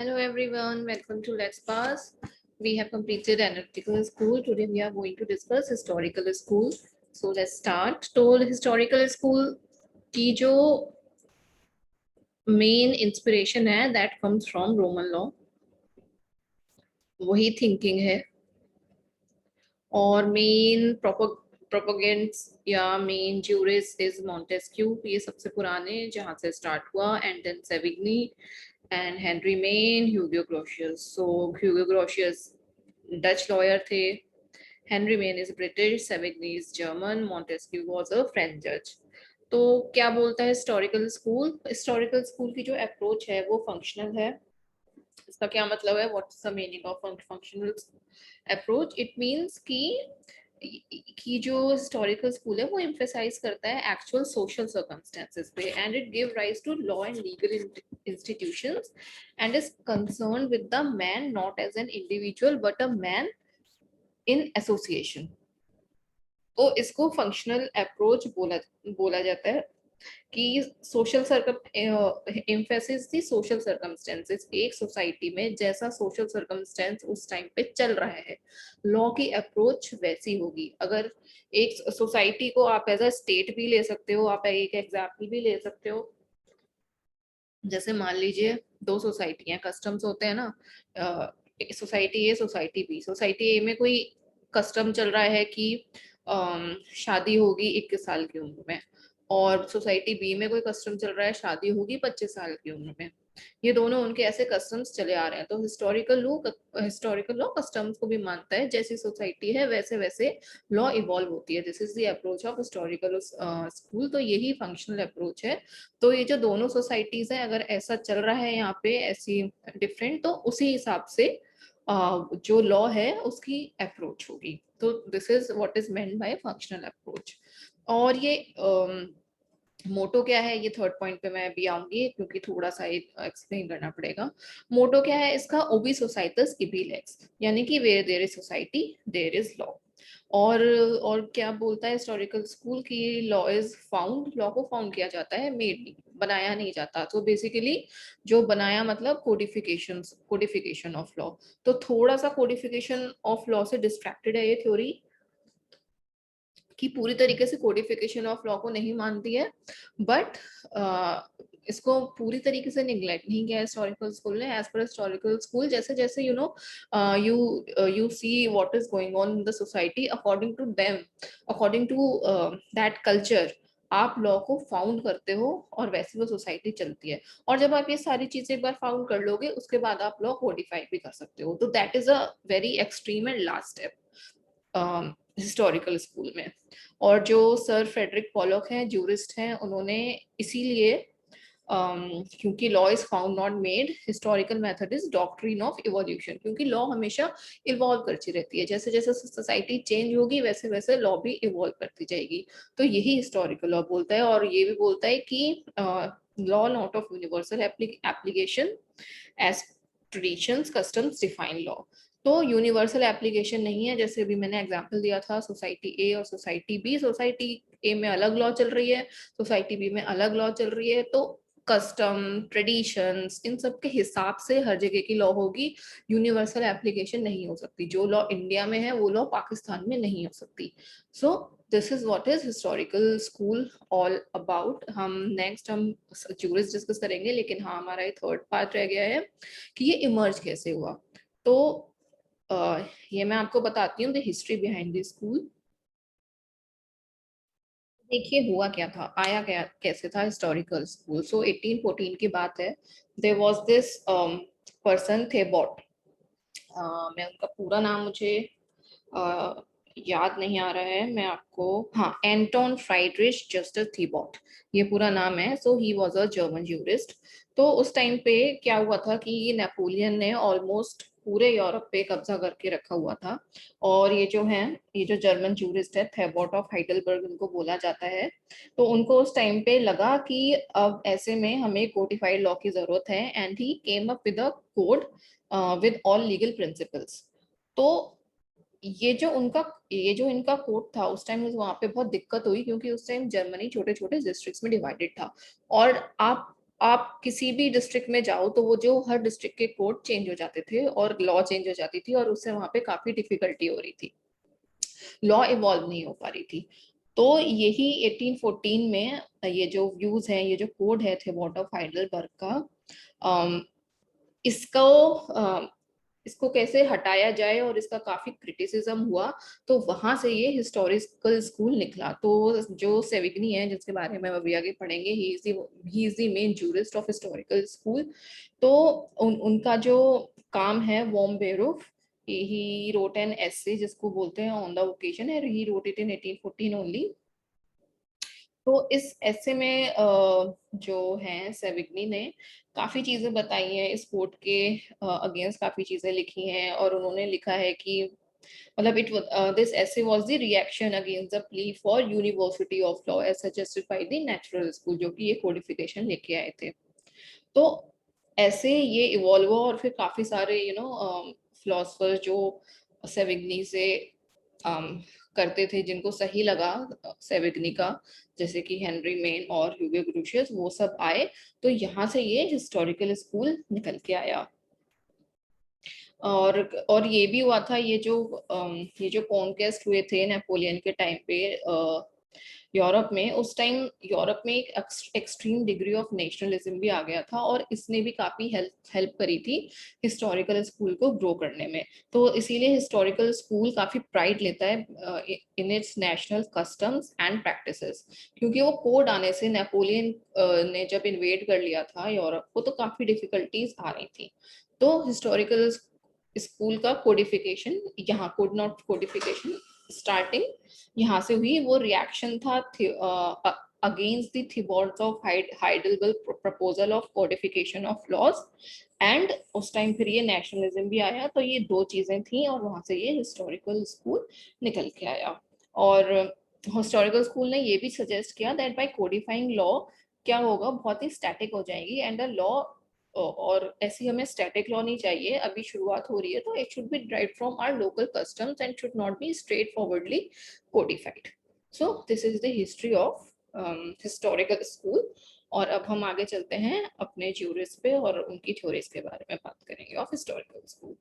Hello everyone, welcome to Let's Pass. We have completed analytical school. Today we are going to discuss historical school. So let's start. तो historical school की जो main inspiration है that comes from Roman law. वही thinking है और main propaganda या main jurist is Montesquieu. ये सबसे पुराने जहाँ से start हुआ and then Savigny and Henry Maine, Hugo Grotius. So Hugo Grotius Dutch lawyer थे, Henry Maine is British, Savigny is German, Montesquieu was a French judge. तो क्या बोलता है हिस्टोरिकल स्कूल? हिस्टोरिकल स्कूल की जो अप्रोच है वो फंक्शनल है. इसका क्या मतलब है? What is the meaning of functional approach? It means कि जो हिस्टोरिकल स्कूल है वो एम्फेसाइज करता है एक्चुअल सोशल सर्कमस्टेंसेस पे and it give rise to law and legal institutions and is concerned with the man not as an individual but a man in association. तो इसको functional approach बोला जाता है कि सोशल एम्फेसिस थी social circumstances. एक society में जैसा सोशल सर्कमस्टेंस उस टाइम पे चल रहा है लॉ की अप्रोच वैसी होगी. अगर एक सोसाइटी को आप एज अ स्टेट भी ले सकते हो, आप एक एग्जाम्पल भी ले सकते हो. जैसे मान लीजिए दो सोसाइटी हैं, कस्टम्स होते हैं ना, society A society B. Society A में कोई कस्टम चल रहा है कि शादी होगी 21 साल की उम्र में, और सोसाइटी बी में कोई कस्टम चल रहा है शादी होगी 25 साल की उम्र में. ये दोनों उनके ऐसे कस्टम्स चले आ रहे हैं. तो हिस्टोरिकल लॉ कस्टम्स को भी मानता है. जैसी सोसाइटी है वैसे वैसे लॉ इवॉल्व होती है. This is the approach of historical school. तो यही फंक्शनल अप्रोच है. तो ये जो दोनों सोसाइटीज हैं अगर ऐसा चल रहा है यहाँ पे ऐसी डिफरेंट, तो उसी हिसाब से जो लॉ है उसकी अप्रोच होगी. तो this is what is meant by functional approach. और ये मोटो क्या है, ये थर्ड पॉइंट पे मैं भी आऊंगी क्योंकि थोड़ा सा एक्सप्लेन करना पड़ेगा. मोटो क्या है इसका? ओबी सोसाइटस इबी लेक्स, यानी कि where there is society there is law. और क्या बोलता है हिस्टोरिकल स्कूल की लॉ इज फाउंड. लॉ को फाउंड किया जाता है, मेड नहीं, बनाया नहीं जाता. तो बेसिकली जो बनाया मतलब कोडिफिकेशन ऑफ लॉ. तो थोड़ा सा कोडिफिकेशन ऑफ लॉ से डिस्ट्रैक्टेड है ये थ्योरी, कि पूरी तरीके से कोडिफिकेशन ऑफ लॉ को नहीं मानती है, बट इसको पूरी तरीके से निग्लेक्ट नहीं किया हिस्टोरिकल स्कूल ने. एज पर हिस्टोरिकल स्कूल जैसे जैसे you see what is going on in the society according to them, according to that culture, आप लॉ को फाउंड करते हो और वैसे वो सोसाइटी चलती है. और जब आप ये सारी चीजें एक बार फाउंड कर लोगे उसके बाद आप लॉ कोडिफाई भी कर सकते हो. तो that is a very extreme and last step historical school में. और जो सर फ्रेडरिक पॉलॉक हैं, जूरिस्ट हैं, उन्होंने इसीलिए क्योंकि law is found not made, historical method is doctrine of evolution. क्योंकि लॉ हमेशा इवॉल्व करती रहती है, जैसे जैसे सोसाइटी चेंज होगी वैसे वैसे लॉ भी इवॉल्व करती जाएगी. तो यही हिस्टोरिकल लॉ बोलता है. और ये भी बोलता है कि law not of universal application as traditions customs define law. तो यूनिवर्सल एप्लीकेशन नहीं है. जैसे भी मैंने एग्जांपल दिया था सोसाइटी ए और सोसाइटी बी, सोसाइटी ए में अलग लॉ चल रही है, सोसाइटी बी में अलग लॉ चल रही है. तो कस्टम ट्रेडिशंस इन सब के हिसाब से हर जगह की लॉ होगी. यूनिवर्सल एप्लीकेशन नहीं हो सकती. जो लॉ इंडिया में है वो लॉ पाकिस्तान में नहीं हो सकती. सो this is what is historical school all about. हम जूरिस डिस्कस करेंगे, लेकिन हाँ हमारा ये थर्ड पार्ट रह गया है कि ये इमर्ज कैसे हुआ. तो ये मैं आपको बताती हूँ the history behind the school. देखिए हुआ क्या था, आया क्या कैसे था हिस्टोरिकल स्कूल. सो 1814 की बात है. There was this person Thibaut. मैं उनका पूरा नाम मुझे याद नहीं आ रहा है. मैं आपको, हाँ, एंटोन फ्राइड्रिश जस्टिस थीबॉट ये पूरा नाम है. So he was a German jurist. तो उस टाइम पे क्या हुआ था कि नेपोलियन ने ऑलमोस्ट पूरे यूरोप पे कब्जा करके रखा हुआ था. और ये जो जर्मन जूरिस्ट है थेबॉट ऑफ हाइडलबर्ग उनको बोला जाता है. तो उनको उस टाइम पे लगा कि अब ऐसे में हमें कोडिफाइड लॉ की जरूरत है and he came up with a code with all legal principles. तो ये जो इनका कोड था उस टाइम वहां पे बहुत दिक्कत हुई, क्योंकि उस टाइम जर्मनी छोटे छोटे डिस्ट्रिक्ट्स में डिवाइडेड था. और आप आप किसी भी डिस्ट्रिक्ट में जाओ तो वो जो हर डिस्ट्रिक्ट के कोड चेंज हो जाते थे और लॉ चेंज हो जाती थी, और उससे वहां पे काफी डिफिकल्टी हो रही थी, लॉ इवॉल्व नहीं हो पा रही थी। तो यही 1814 में ये जो व्यूज हैं, ये जो कोड है थेबॉट ऑफ हाइडलबर्ग का, अम, इसको इसको कैसे हटाया जाए और इसका काफी क्रिटिसिज्म हुआ, तो वहां से ये हिस्टोरिकल स्कूल निकला। तो जो सेविग्नी है, जिसके बारे में अभी आगे पढ़ेंगे, he is the main jurist of historical school. तो उनका जो काम है Vom Beruf, he wrote an essay जिसको बोलते हैं ऑन द ओकेजन, है he wrote it in 1814 only. तो इस ऐसे में जो है सेविग्नी ने काफी चीजें बताई हैं इस कोर्ट के अगेंस्ट, काफी चीजें लिखी हैं, और उन्होंने लिखा है कि मतलब इट दिस ऐसे was the reaction against the plea for university of law as suggested by the natural school, जो कि ये कोडिफिकेशन लेके आए थे। तो ऐसे ये इवॉल्व हुआ, और फिर काफी सारे फिलोसफर जो सेविग्नी से करते थे, जिनको सही लगा सेविग्नी का, जैसे कि हेनरी मेन और ह्यूगो ग्रुशियस, वो सब आए। तो यहाँ से ये हिस्टोरिकल स्कूल निकल के आया। और ये भी हुआ था, ये जो कॉन्क्वेस्ट हुए थे नेपोलियन के टाइम पे यूरोप में, उस टाइम यूरोप में एक एक्सट्रीम डिग्री ऑफ नेशनलिज्म भी आ गया था, और इसने भी काफी हेल्प करी थी हिस्टोरिकल स्कूल को ग्रो करने में। तो इसीलिए हिस्टोरिकल स्कूल काफी प्राइड लेता है in its national customs and practices, क्योंकि वो कोड आने से नेपोलियन ने जब इन्वेड कर लिया था यूरोप को, तो काफी डिफिकल्टीज आ रही थी। तो हिस्टोरिकल स्कूल का कोडिफिकेशन, यहाँ कोड नॉट कोडिफिकेशन स्टार्टिंग यहाँ से हुई। वो रिएक्शन था against the Thibaut's of Heidelberg proposal of codification of laws, and उस टाइम फिर ये नेशनलिज्म भी आया। तो ये दो चीजें थी, और वहां से ये हिस्टोरिकल स्कूल निकल के आया। और हिस्टोरिकल स्कूल ने ये भी सजेस्ट किया दैट बाय कोडिफाइंग लॉ क्या होगा, बहुत ही स्टैटिक हो जाएगी, एंड द लॉ, और ऐसी हमें स्टैटिक लॉ नहीं चाहिए, अभी शुरुआत हो रही है, तो it should be drive from our local customs and should not be straightforwardly codified. So this is the history of historical school. और अब हम आगे चलते हैं अपने ज्यूरिस पे, और उनकी थ्योरीज के बारे में बात करेंगे ऑफ हिस्टोरिकल स्कूल।